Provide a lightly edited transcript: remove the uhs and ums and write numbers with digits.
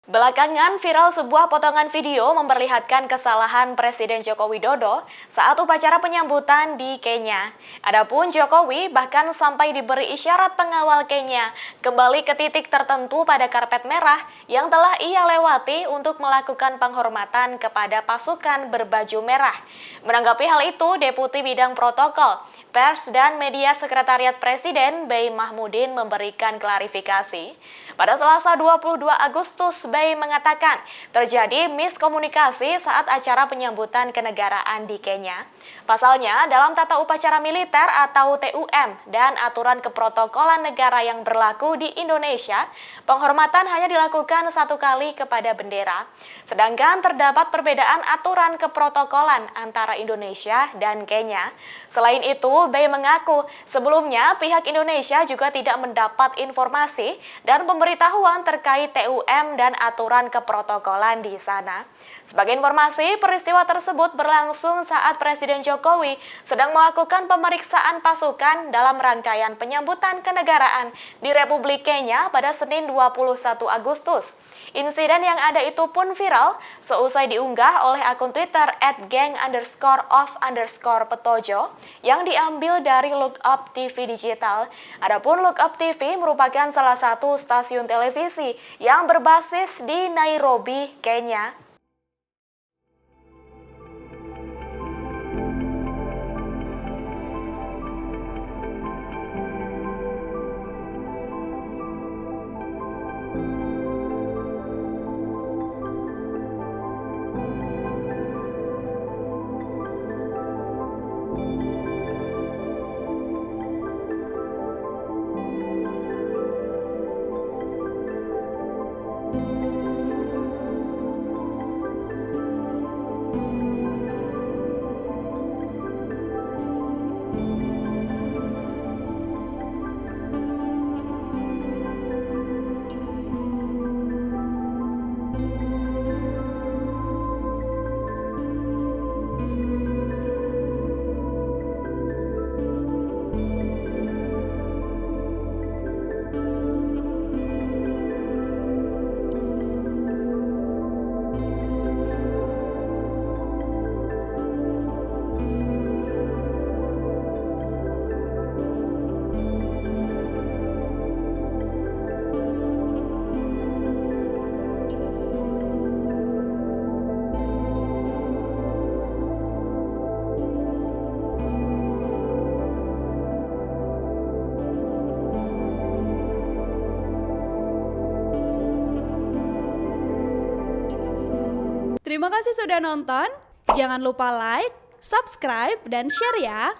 Belakangan viral sebuah potongan video memperlihatkan kesalahan Presiden Joko Widodo saat upacara penyambutan di Kenya. Adapun Jokowi bahkan sampai diberi isyarat pengawal Kenya kembali ke titik tertentu pada karpet merah yang telah ia lewati untuk melakukan penghormatan kepada pasukan berbaju merah. Menanggapi hal itu, Deputi Bidang Protokol, Pers dan Media Sekretariat Presiden Bey Mahmudin memberikan klarifikasi. Pada Selasa 22 Agustus, Bey mengatakan terjadi miskomunikasi saat acara penyambutan kenegaraan di Kenya. Pasalnya, dalam tata upacara militer atau TUM dan aturan keprotokolan negara yang berlaku di Indonesia, penghormatan hanya dilakukan satu kali kepada bendera. Sedangkan terdapat perbedaan aturan keprotokolan antara Indonesia dan Kenya. Selain itu, Bey mengaku sebelumnya pihak Indonesia juga tidak mendapat informasi dan pemberitahuan terkait TUM dan aturan keprotokolan di sana. Sebagai informasi, peristiwa tersebut berlangsung saat Presiden Jokowi sedang melakukan pemeriksaan pasukan dalam rangkaian penyambutan kenegaraan di Republik Kenya pada Senin 21 Agustus. Insiden yang ada itu pun viral seusai diunggah oleh akun Twitter @gang_of_petojo yang diambil dari Lookup TV Digital. Adapun Lookup TV merupakan salah satu stasiun televisi yang berbasis di Nairobi, Kenya. Terima kasih sudah nonton. Jangan lupa like, subscribe, dan share ya.